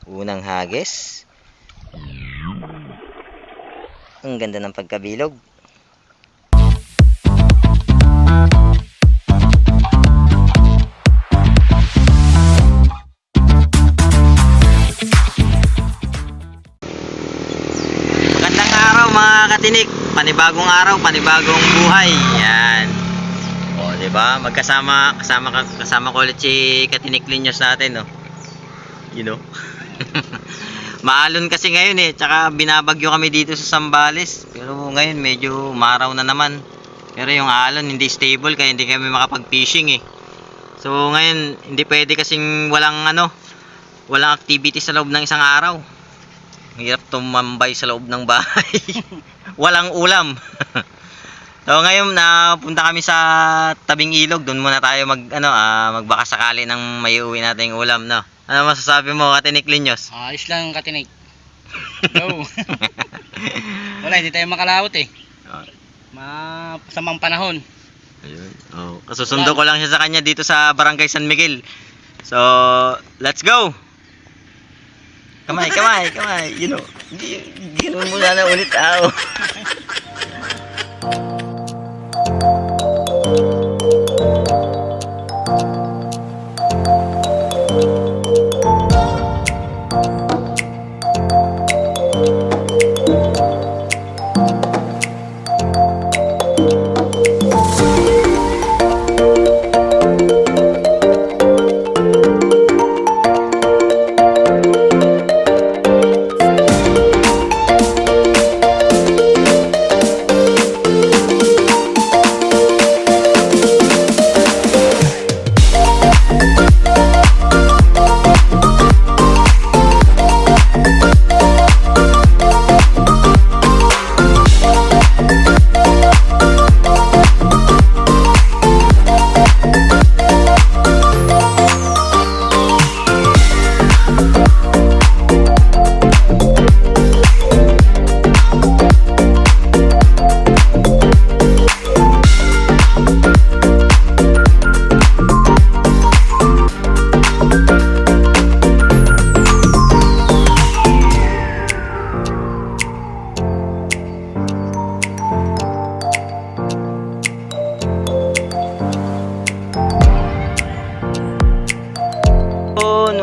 Unang hagis. Ang ganda ng pagkabilog. Magandang araw mga katinik. Panibagong araw, panibagong buhay. Yan. O, di ba? Kasama ko ulit si Katinik Linyos natin, no. You know. Maalon kasi ngayon eh, tsaka binabagyo kami dito sa Zambales. Pero ngayon medyo umaraw na naman. Pero yung alon hindi stable kaya hindi kami makapag-fishing eh. So ngayon hindi pwede kasing walang activity sa loob ng isang araw. Hirap tumambay sa loob ng bahay. Walang ulam. So ngayon napunta kami sa tabing ilog. Doon muna tayo magbaka sakali ng may uwi nating ulam, no. Ano masasabi mo, Katinik Linyos? Ayos lang, Katinik. Go. Wala, hindi tayo makalawot eh. Masamang panahon. Ayun. Oh, kasusundo ko lang siya sa kanya dito sa Barangay San Miguel. So, let's go. Kamay. You know. Hindi mo muna na ulit ako.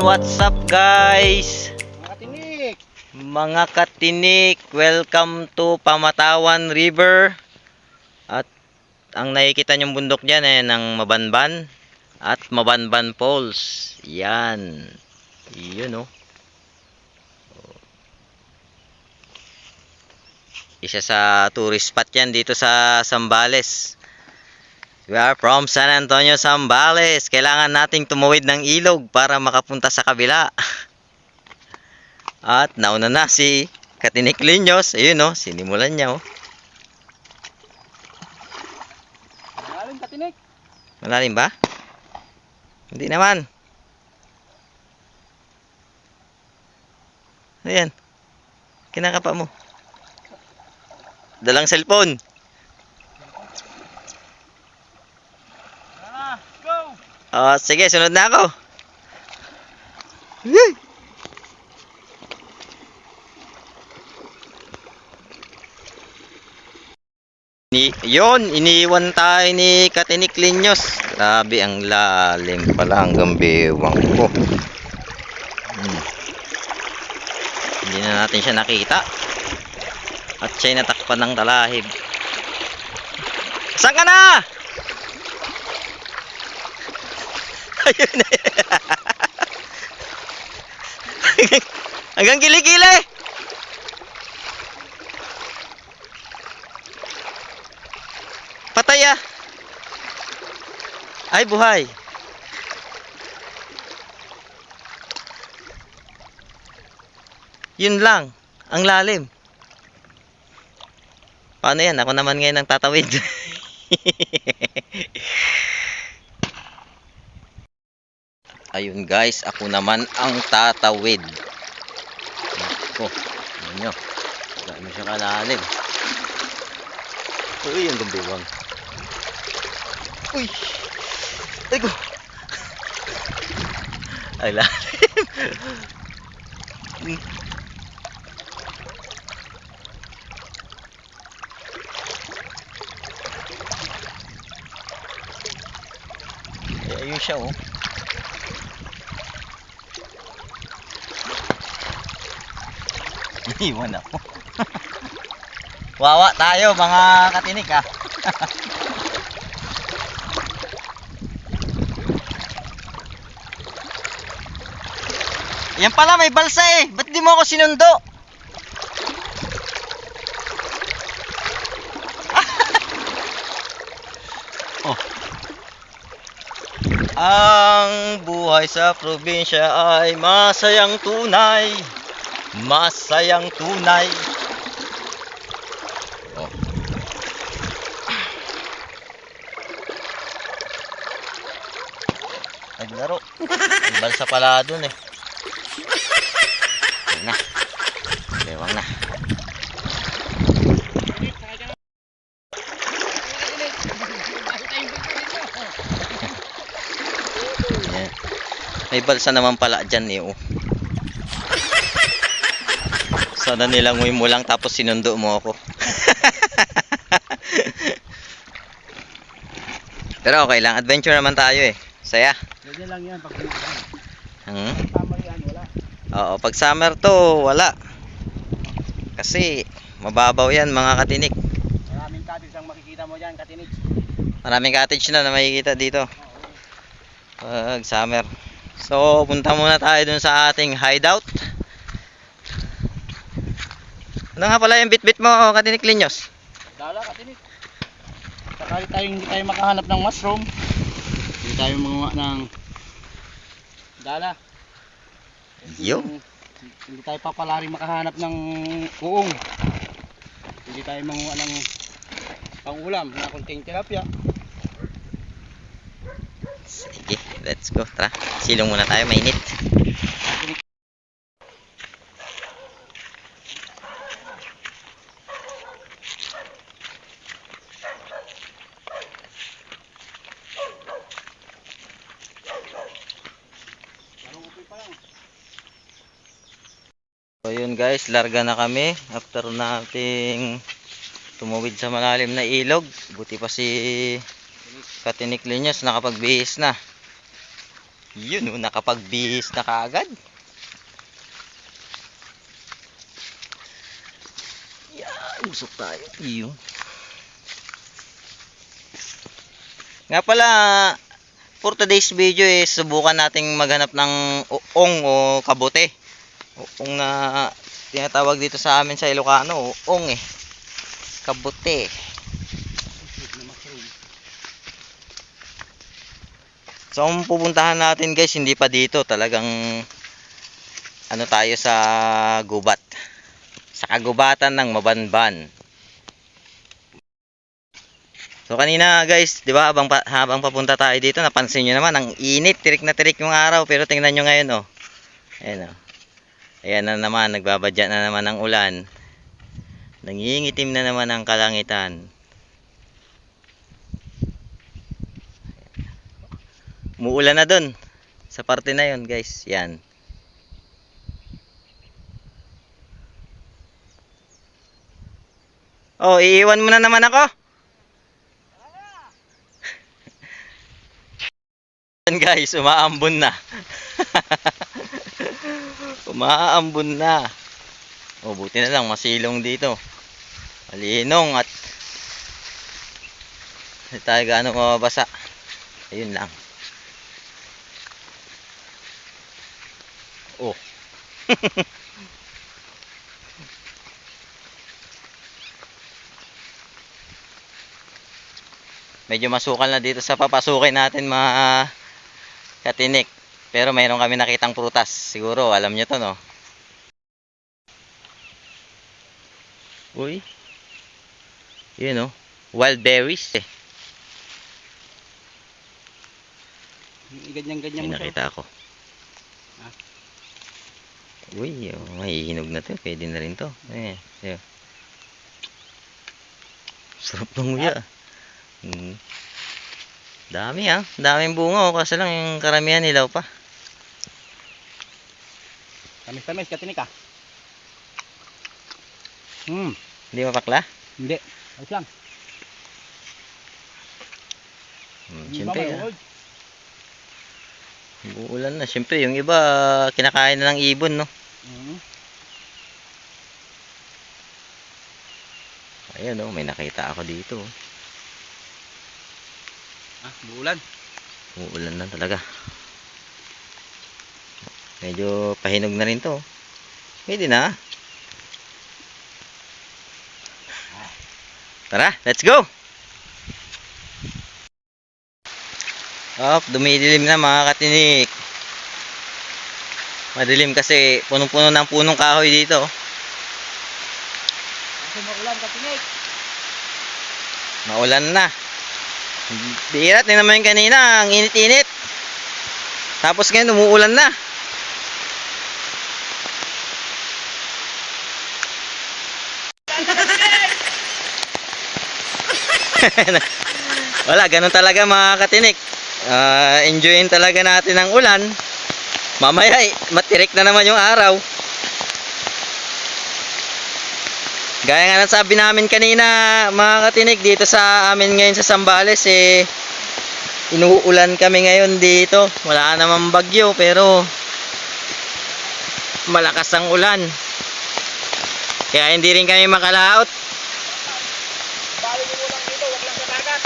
What's up guys? Mga katinik, welcome to Pamatawan River. At ang nakikita nyong bundok dyan ay ng Mabanban at Mabanban Falls. Yan. Yun oh. Isa sa tourist spot yan dito sa Zambales. We are from San Antonio, Zambales. Kailangan nating tumawid ng ilog para makapunta sa kabila. At nauna na si Katinik Linyos. Ayun oh, sinimulan niya oh. Malalim, Katinik. Malalim ba? Hindi naman. Ayan. Kinakapa mo. Dalang cellphone. Oh, sige, sunod na ako. Iniwan tayo ni Katinik Linyos. Grabe, ang lalim pala hanggang bewang ko. Hindi na natin siya nakita. At siya'y natakpan ng talahib. Saan ka na? Ayun. Hanggang kilikili. Patay ah. Ay, buhay. Yun lang. Ang lalim. Paano yan? Ako naman ngayon ang tatawid. Ayun guys, ako naman ang tatawid. Ako, ano nyo? Gano'n siya kalalim. Uy, ang gambiwang. Uy! Ay ko! Ay lalim. Ayun siya oh. Iwan ako. Wawa tayo mga katinik ah. Yan pala may balsa eh. Ba't di mo ako sinundo? Oh. Ang buhay sa probinsya ay masayang tunay. Masayang tunay. Oh. Naglaro. May balsa pala dun eh. Ayun na. Bewang na. Ayan. May balsa naman pala dyan eh oh. Sana nilangoy mo lang tapos sinundo mo ako. Pero okay lang, adventure naman tayo eh. Saya. Ganyan lang yan pag kumakain. Hmm? Tama yan, wala. Oo, pag summer to, wala. Kasi mababaw yan mga katinik. Maraming cottage ang makikita mo dyan, katinig. Maraming cottage na makikita dito. Pag summer. So, punta muna tayo dun sa ating hideout. Ano nga pala yung bit-bit mo, katinik Linyos? Dala, katinig. Sakali hindi tayo makahanap ng mushroom. Hindi tayo manguha ng dala. Yo. Hindi tayo papalari makahanap ng uong. Hindi tayo manguha ng pangulam na kunting tilapia. Sige, let's go. Tara, silong muna tayo, mainit. So yun guys, larga na kami after nating tumuwid sa malalim na ilog. Buti pa si Katinik Linyos nakapagbihis na. Yun oh, nakapagbihis na kaagad. Yan, usok tayo. Iyo. Nga pala, for today's video is subukan nating maghanap ng uong o kabute. Uong na tinatawag dito sa amin sa Ilocano, uong eh. Kabute. So ang pupuntahan natin guys, hindi pa dito, talagang ano tayo sa gubat. Sa kagubatan ng Mabanban. So kanina guys, 'di ba, habang papunta tayo dito, napansin niyo naman ang init, tirik na tirik yung araw, pero tingnan niyo ngayon oh. Ayan oh. Ayan na naman, nagbabadya na naman ang ulan. Nangingitim na naman ang kalangitan. Umuulan na dun. Sa parte na yon guys. Yan. Oh, iiwan mo na naman ako. Guys, umaambon na. Umaambon na. Oh, buti na lang masilong dito. Malinong at hindi tayo gaano mababasa. Ayun lang. Oh. Medyo masukal na dito sa papasukin natin mga katinik. Pero mayroon kami nakitang prutas. Siguro alam nyo to no. Uy. Yun oh. Wild berries eh. Ganyan-ganyan May mo siya. nakita ako. Uy, oh, mahihinog na to. Pwede na rin to. Eh, yeah. Sarap ng nguya. Dami daming bunga oh. Kasi lang yung karamihan nilaw pa. Tamis-tamis, katinik ah. Hindi mapakla? Hindi. Ayos lang. Siyempre, Ba, uulan na. Siyempre, yung iba, kinakain na ng ibon, no? Ayun, oh, may nakita ako dito. Buulan. Uulan na talaga. Medyo pahinog na rin to. Pwede na. Tara, let's go! Dumidilim na mga katinik. Madilim kasi punong-puno ng punong kahoy dito. Kasi maulan, katinik. Maulan na. Bihira, tingnan mo yung kanina, ang init-init. Tapos ngayon umuulan na. Wala, ganun talaga mga katinik. Enjoyin talaga natin ang ulan. Mamaya matirik na naman yung araw. Gaya nga ng sabi namin kanina mga katinik, dito sa amin ngayon sa Zambales inuulan kami ngayon dito. Wala namang bagyo pero malakas ang ulan. Kaya hindi rin kami makalaot. Bawal yung ulan dito, wag lang sa dagat.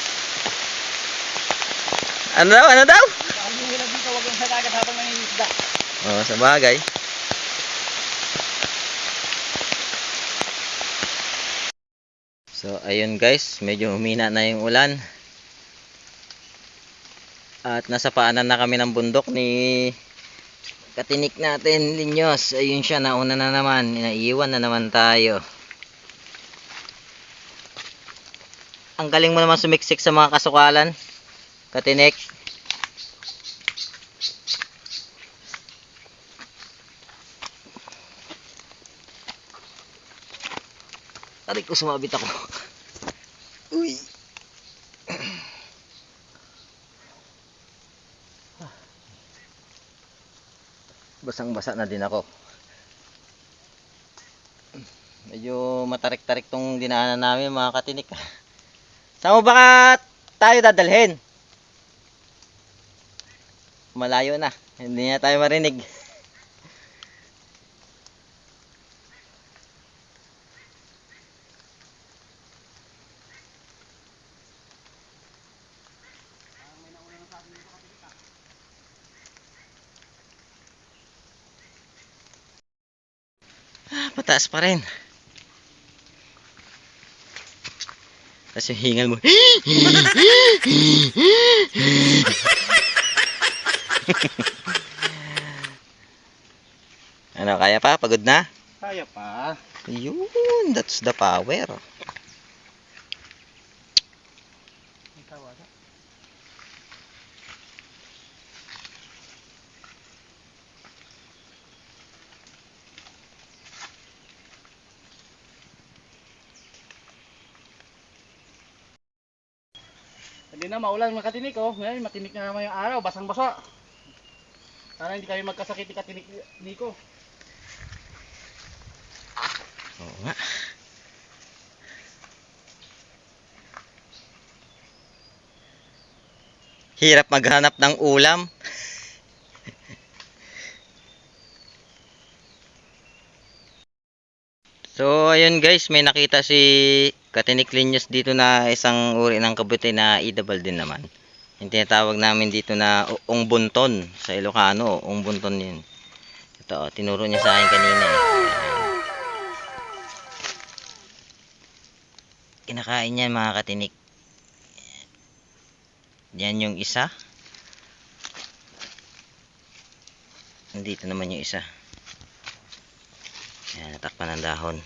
Ano daw? Ano daw? Bawal yung ulan dito, wag lang sa dagat habang nangingisda. Oh, sa bagay. So, ayun guys, medyo humina na yung ulan. At nasa paanan na kami ng bundok ni katinik natin, Linyos. Ayun siya, nauna na naman. Naiiwan na naman tayo. Ang galing mo naman sumiksik sa mga kasukalan, katinik. Tarik ko, sumabit ako. Uy. Basang-basa na din ako. Medyo matarik-tarik tong dinaanan namin mga katinik. Saan mo ba tayo dadalhin? Malayo na. Hindi na tayo marinig. Pataas pa rin. Tapos yung hingal mo. Ano, kaya pa? Pagod na? Kaya pa. Yun, that's the power. Hindi na maulan mga katinik oh. Ngayon matinik na naman yung araw, basang-basa. Sana hindi kayo magkasakit ni katinik Nico. Oo nga. Hirap maghanap ng ulam. So ayun guys, may nakita si Katinik Linyos dito na isang uri ng kabuti na idabal din naman. Yung tinatawag namin dito na ong bunton sa Ilocano, ong bunton yun. Ito, tinuro niya sa akin kanina eh. Kinakain yan mga katinik. Yan yung isa. Dito naman yung isa. Yan, natakpan ng dahon.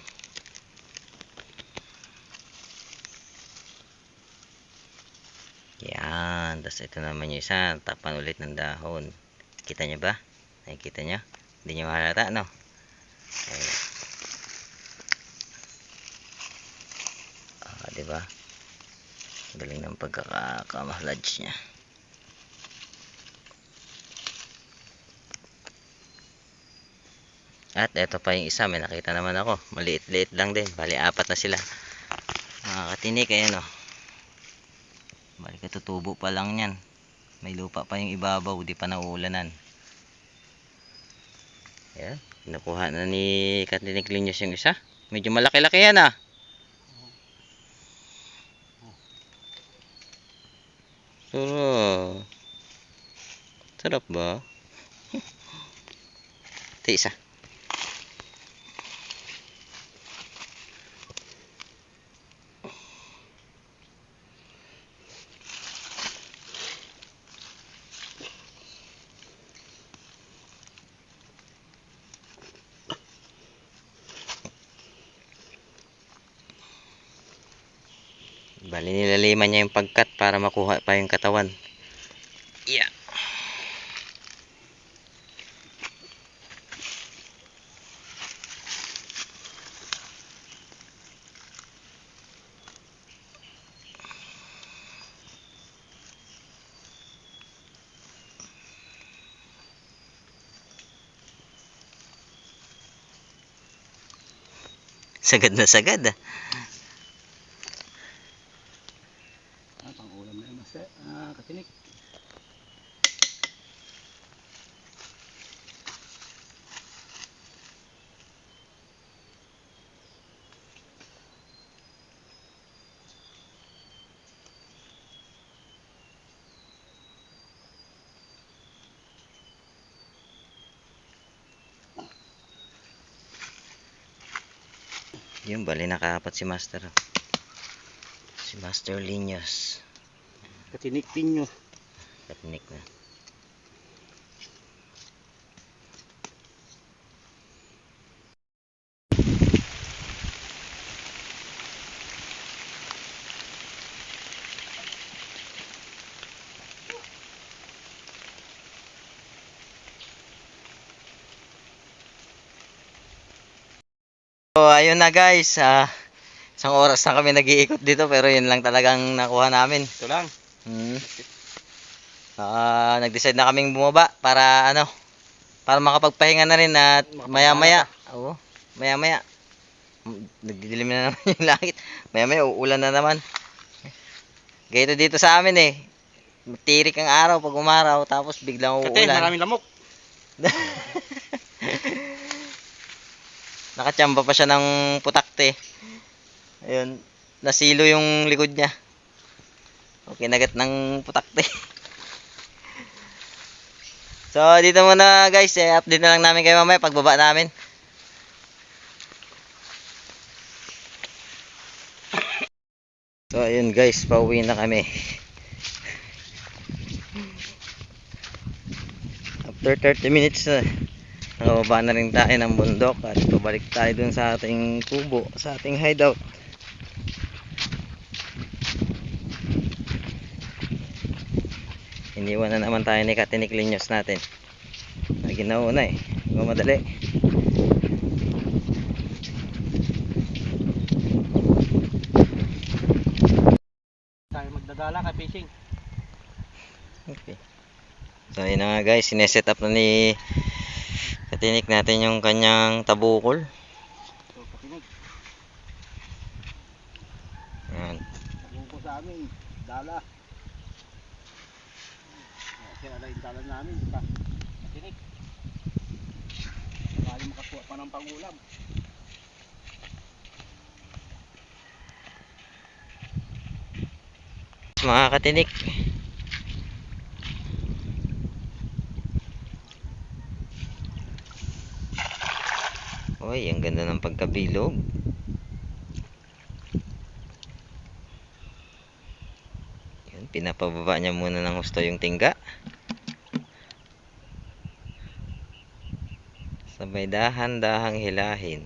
Yan, tapos ito naman yung isa, natakpan ulit ng dahon. Kita nyo ba? Nakikita nyo? Hindi nyo mahalata, no? Ayan. Diba? Galing ng pagkakamahlage niya. At eto pa yung isa, may nakita naman ako. Maliit-liit lang din. Bali, apat na sila. Mga katinik, ayan o. Bali, katutubo pa lang yan. May lupa pa yung ibabaw, di pa nauulanan. Ayan, kinukuha na ni Katinik Linyos yung isa. Medyo malaki-laki yan ah. Sarap. Sarap ba? Ito isa. Bali nilaliman niya yung pagkat para makuha pa yung katawan. Yeah. Sagad na sagad ah. Pang-ulam na yung katinik. Yung bali nakaapat si Master. Si Master Linyos. Katinik pinyo. Katinik na. So ayun na guys, isang oras na kami nag-iikot dito pero yun lang talagang nakuha namin. Ito lang. Nag-decide na kaming bumaba para para makapagpahinga na rin at maya-maya. Oo, maya-maya. Nagdidilim na naman yung langit. Maya-maya uulan na naman. Ganito dito sa amin eh. Tirik ang araw pag umaraw tapos biglang Kati, uulan. maraming lamok. Nakachamba pa siya ng putakte. Ayun, nasilo yung likod niya. Okay, nagat ng putakte. So, dito muna guys, update na lang namin kayo mamaya pagbaba namin. So, ayun guys, pauwi na kami. After 30 minutes na, nakababa na rin tayo ng bundok at pabalik tayo dun sa ating kubo, sa ating hideout. Iniwan na naman tayo ni Katinik Linyos natin. Ginauna eh, mamadali. Tayo magdadala ka fishing. Okay. So ayun na nga guys, sineset up na ni Katinik natin yung kanyang tabukol. So, katinik. Ayan. Nabuko sa amin. Dala. Kaya na yung dala namin. Katinik. Bali makakuha pa ng pang-ulam. Mga Katinik, uy, ang ganda ng pagkabilog. Yun, pinapababa niya muna ng gusto yung tingga. Sabay dahan-dahang hilahin.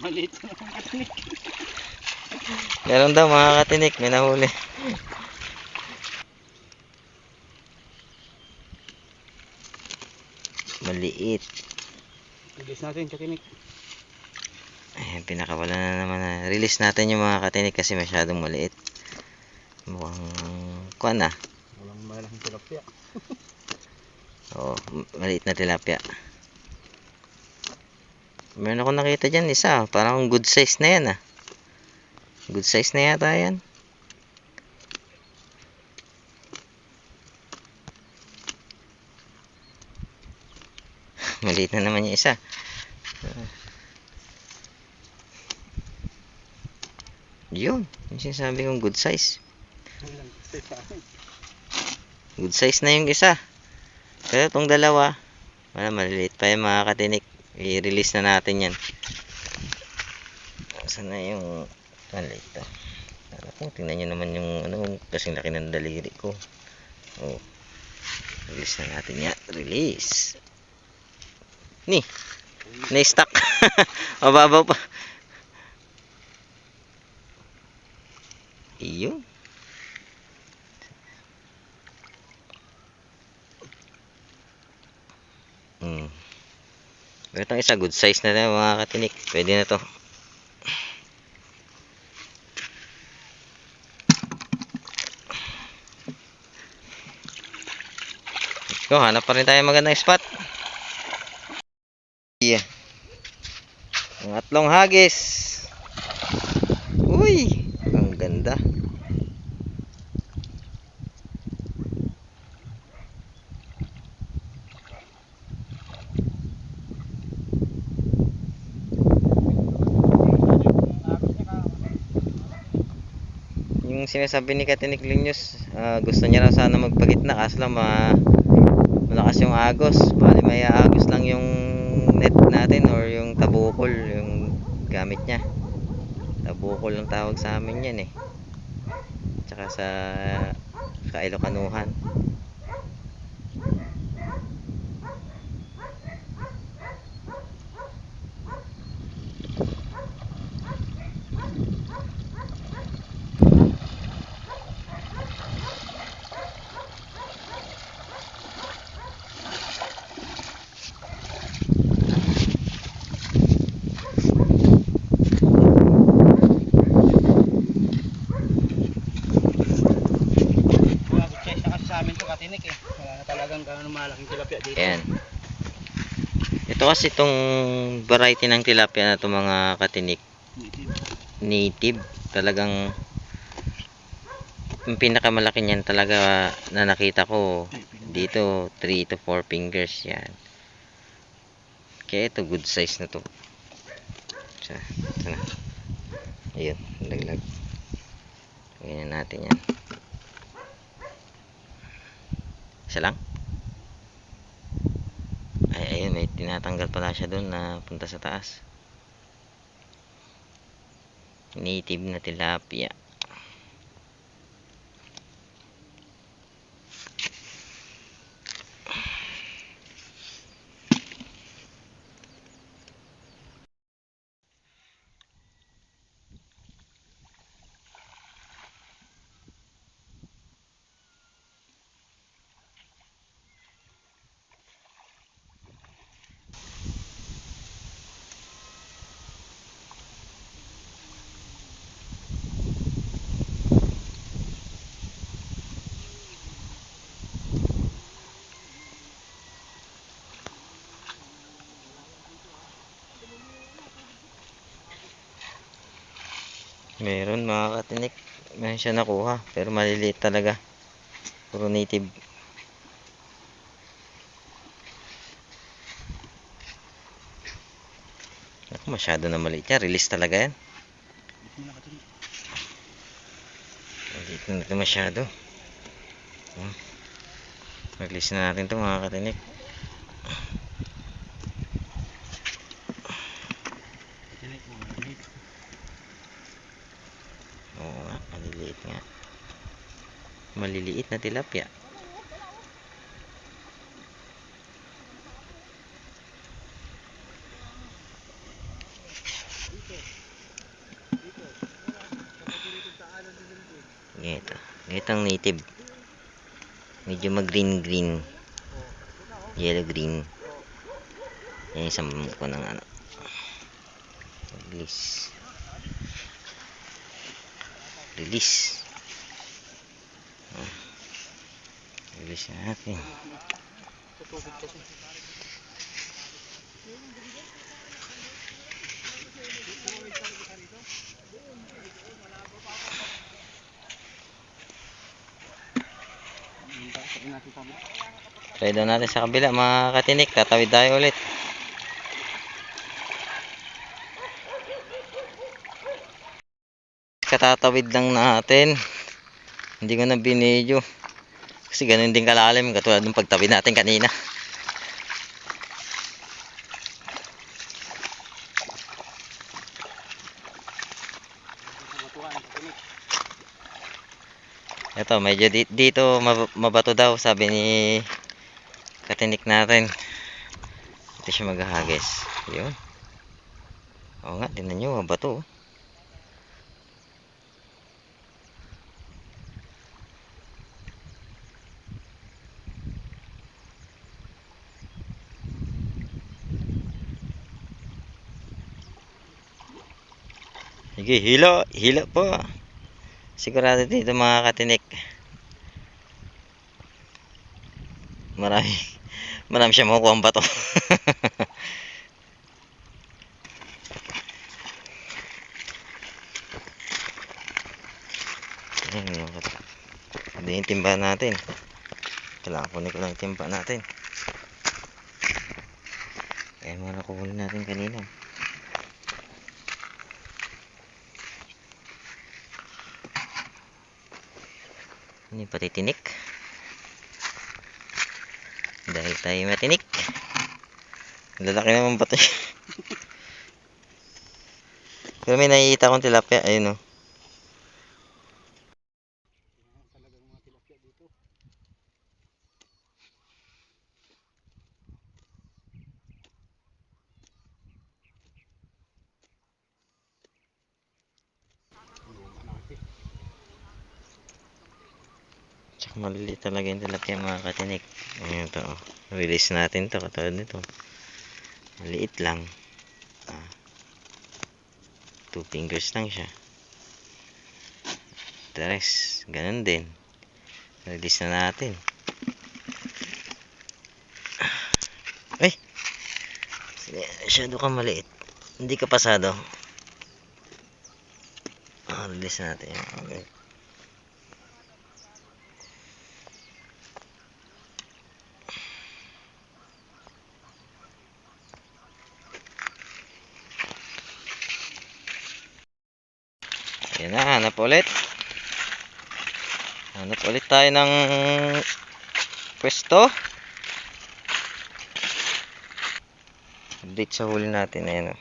Maliit na naman katinik. Meron daw mga Katinik, may nahuli. Maliit. Release natin katinik. Ayan, pinakawala na naman na. Release natin yung mga Katinik kasi masyadong maliit. Mukhang kuan na. Walang malaking tilapia. Oo, maliit na tilapia. Meron ako nakita dyan isa. Parang good size na yan ah. Good size na yata yan. Maliit na naman yung isa. Yun. Yung sinasabi kong good size. Good size na yung isa. Pero itong dalawa, maliliit pa yung mga katinik. I-release na natin yan. Saan na yung maliit to? Tingnan nyo naman yung ano, kasing laki ng daliri ko. Oh. Release na natin yan. Release. Ni. Na-stuck. Mababaw pa. Iyon. Itong isa good size na rin mga katinik. Pwede na to. So, hanap pa rin tayo magandang spot. Yeah. Ang atlong hagis. Uy, ang ganda. Yung sinasabi ni Katinik Linyos, gusto niya raw sana magpagitna kaso lang malakas yung agos. Bali may agos lang yung net natin or yung tabukol yung gamit niya. Tabukol ang tawag sa amin yan eh. Tsaka sa Ilocanuhan. Katinik eh. Wala na talagang gano'ng malaking tilapia dito. Ayan. Ito kasi itong variety ng tilapia na ito mga katinik. Native. Talagang yung pinakamalaki niyan talaga na nakita ko dito 3 to 4 fingers yan. Kaya ito good size na to. Sana. Ayun, laglag. Ganyan natin yan. Isa lang. Ay, ayun, may tinatanggal pala siya doon na punta sa taas. Native na tilapia. Meron mga katinik. Meron siya nakuha. Pero maliliit talaga. Puro native. Ako, masyado na maliit yan. Release talaga yan. Maliit na ito masyado. Release na natin ito mga katinik. Oo nga, maliliit nga. Maliliit na tilapia. Ito ang native. Medyo mag-green-green. Yellow-green. Yan isang ko ng ano. Release. Release. Release natin. Tutubig kasi. Try daw natin sa kabila mga katinik. Tatawid tayo ulit. Katatawid lang natin. Hindi ko na binidyo. Kasi ganun din kalalim. Katulad ng pagtawid natin kanina. Ito, medyo dito mabato daw, sabi ni katinik natin. Ito siya maghahagis. Yun. Oo nga, tingnan nyo, mabato. Sige, hila. Hila po. Sigurado dito mga katinik. Marami siya makukuha ang bato. Hindi yung timba natin. Kailangan kunin ko lang yung timba natin. Kaya mga nakukunin natin kanina. Ini pati tinik. Dahil tayo matinik. Lalaki naman pati. Pero may nakikita akong tilapia. Ayun o. Talagang mga tilapia dito. Tsaka maliliit talaga yung tilapia mga katinik. Ayun ito. Release natin to. Katulad nito. Maliit lang. 2 fingers lang siya. Tres. Ganun din. Release na natin. Ay! Masyado ka maliit. Hindi ka pasado. Release natin. Okay. Ayan na, hanap ulit. Hanap ulit tayo ng pwesto. Update sa huli natin. Ayan o.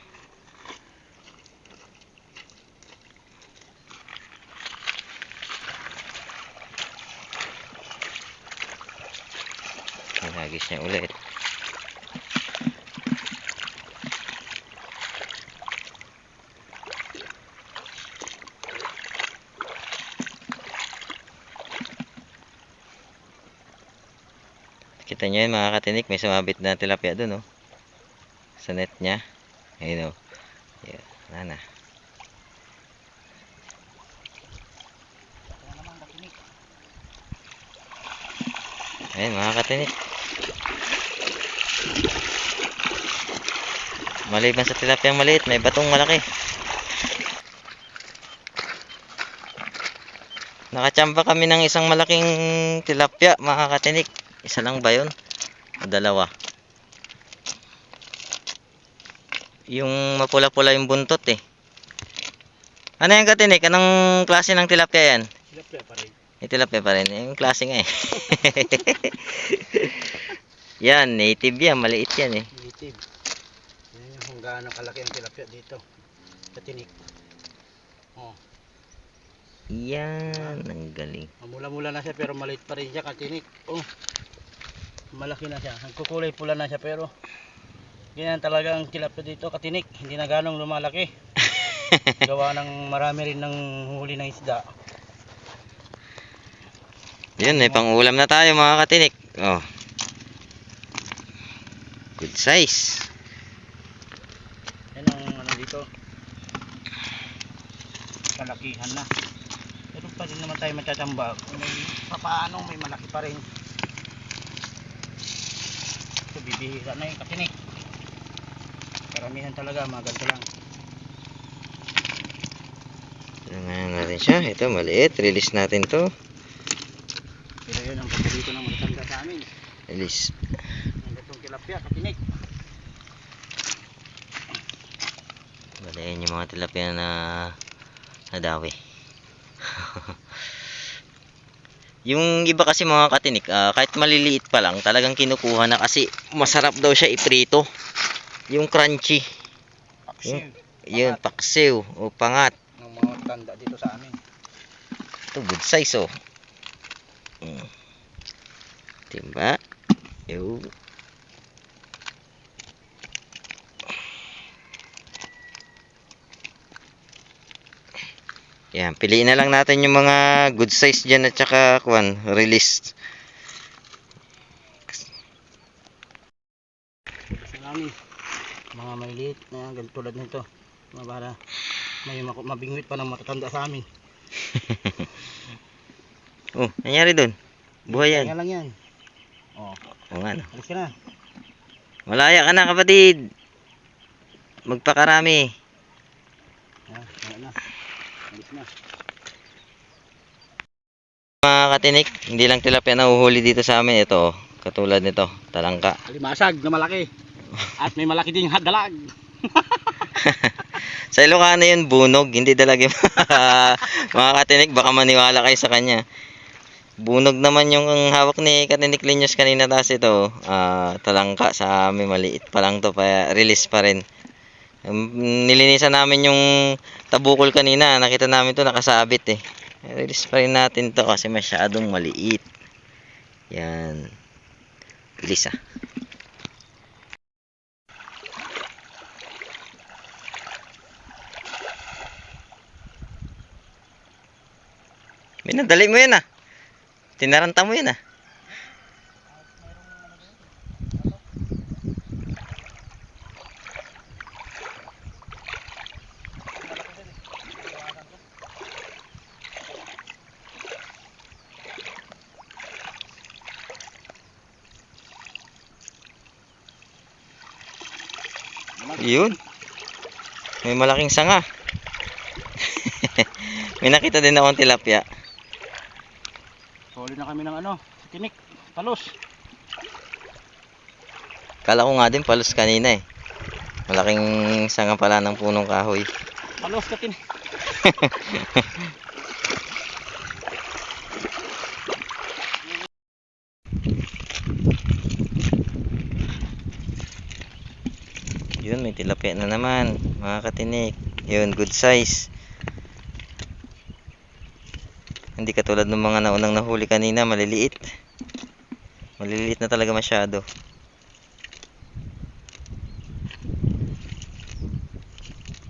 Nagagis niya ulit. Kita nyo yun mga katinik, may sumabit na tilapia dun, oh. Sa net nya. Ayun, oh. Yeah, wala na. Ayun mga katinik. Maliban sa tilapia maliit, may batong malaki. Nakachamba kami ng isang malaking tilapia mga katinik. Isa lang ba yun? O dalawa? Yung mapula-pula yung buntot eh. Ano yan katinik? Anong klase ng tilapia yan? Tilapia pa rin. Tilapia pa rin. Yung klase nga eh. Yan, native yan. Maliit yan eh. Native. Yan yung kung gaano kalaki ang tilapia dito. Katinik. Oh. Yan, ang galing. Mula-mula na siya pero maliit pa rin siya katinik. Oh. Malaki na siya. Nagkukulay pula na siya pero ganyan talaga ang tilapia dito katinik. Hindi na ganong lumalaki. Gawa ng marami rin ng huli ng isda. Yun, may pang-ulam na tayo mga katinik. Oh. Good size. Yan ang ano dito. Kalakihan na. Pero pa rin naman tayo matutambag. May papaano may malaki pa rin. bibihira na yung katinik. Karamihan talaga mga ganito lang. Tingnan natin siya. Ito maliit. Release natin to. Pero yun ang paborito ng matatanda sa amin. Release. Ang gatong tilapia, katinik. Balayan yung mga tilapia na nadawi. Yung iba kasi mga katinik, kahit maliliit pa lang, talagang kinukuha na kasi masarap daw siya iprito. Yung crunchy. Paksiw. Yun, paksiw o pangat. Ng mga tanda dito sa amin. Ito, good size oh. Diba? Yo. Yan, piliin na lang natin yung mga good size dyan at saka release. Sa namin, mga maliit na yan, tulad nito. Para may mabingwit pa ng matatanda sa amin. Oh, nangyari dun? Buhay yan. Kaya lang yan. Oh, Oo nga no. alis ka na. Malaya ka na kapatid. Magpakarami. Wala na. Alis na. Mga katinik, hindi lang tilapia na uhuli dito sa amin. Ito, katulad nito, talangka. Alimasag na malaki. At may malaki ding dalag. Sa Ilocano yun, bunog, hindi dalag yung mga katinik, baka maniwala kayo sa kanya. Bunog naman yung hawak ni Katinik Linyos kanina, tas ito, talangka sa amin, maliit pa lang to, pa release pa rin. Nilinisan namin yung tabukol kanina, nakita namin to nakasabit eh. Release pa rin natin to kasi masyadong maliit. Yan. Release ah. Minadali mo yan ah. Tinaranta mo yan ah. Yun. May malaking sanga. May nakita din akong tilapia. Huli na kami ng tinik, palos. Kala ko nga din palos kanina eh. Malaking sanga pala ng punong kahoy. Palos ka tinik. Yun, may tilapia na naman, mga katinik. Yun, good size. Hindi katulad ng mga naunang nahuli kanina, maliliit. Maliliit na talaga masyado.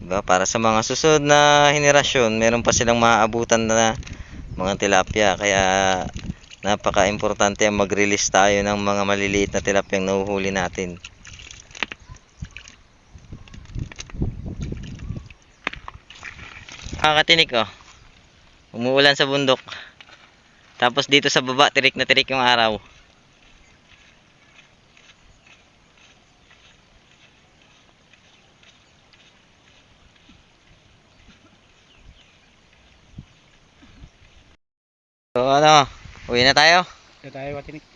Diba? Para sa mga susunod na henerasyon, meron pa silang maaabutan na mga tilapia. Kaya napaka-importante ang mag-release tayo ng mga maliliit na tilapiyang nahuhuli natin. Katinik oh. Umuulan sa bundok. Tapos dito sa baba, tirik na tirik yung araw. So uwi na tayo. Ito tayo katinik.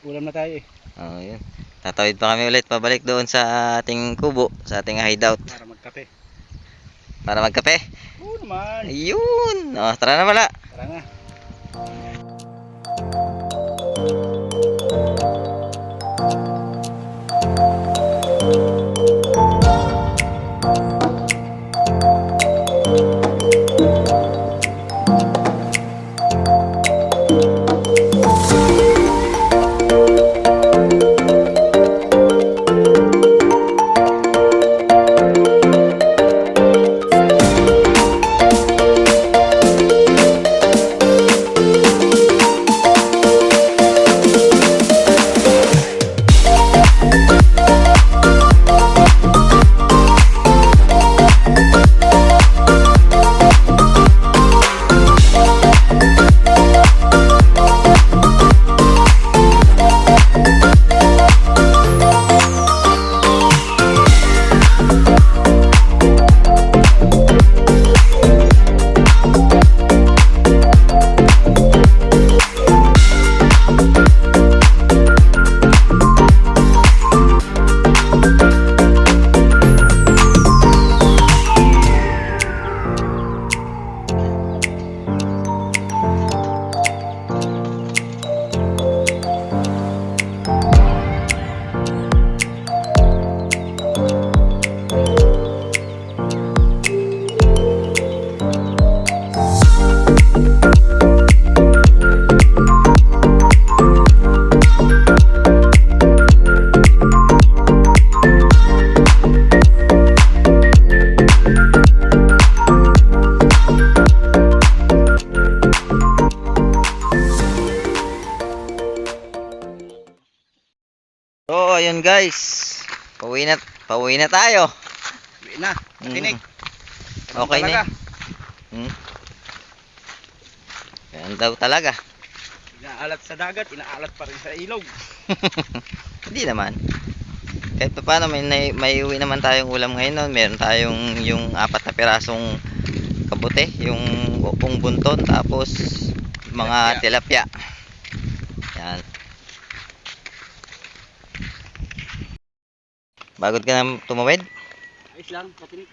Ulam na tayo eh. Oh, yun. Tatawid pa kami ulit pabalik doon sa ating kubo, sa ating hideout. Para magkape. Para magkape. Oo naman. Ayun. Oh, tara na pala. Tara na. ayun guys. Pauwi na tayo. Uwi na, katinik. Okay na. Ganun daw talaga. Inaalat sa dagat, inaalat pa rin sa ilog. Hindi naman. Kahit pa paano may uwi naman tayong ulam ngayon nun. Meron tayong yung 4 na pirasong kabute, yung upong bunton, tapos mga tilapia. Yan. Bagod ka na tumawid? Ayos lang, katinik.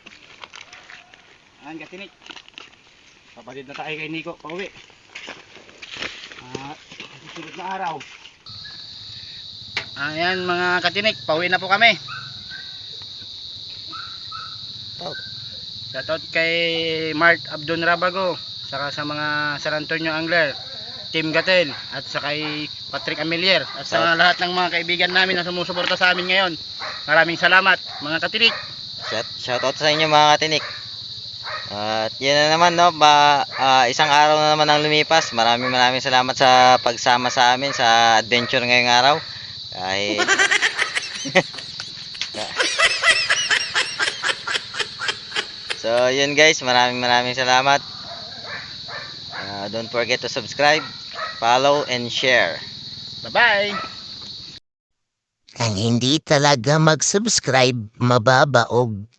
Ayan, katinik. Papatid na tayo kay Nico, pauwi. Susunod na araw. Ayan mga katinik, pauwi na po kami. Shoutout kay Mart Abdon Rabago, saka sa mga San Antonio Angler, Team Gatel, at saka kay Patrick Amelier, at sa lahat ng mga kaibigan namin na sumusuporta sa amin ngayon. Maraming salamat mga katinik. Shoutout sa inyo mga katinik. At yun na naman no, isang araw na naman ang lumipas. Maraming salamat sa pagsama sa amin sa adventure ngayong araw. Kahit So yun guys, maraming salamat. Don't forget to subscribe, follow, and share. Bye-bye! Ang hindi talaga mag-subscribe, mababaog.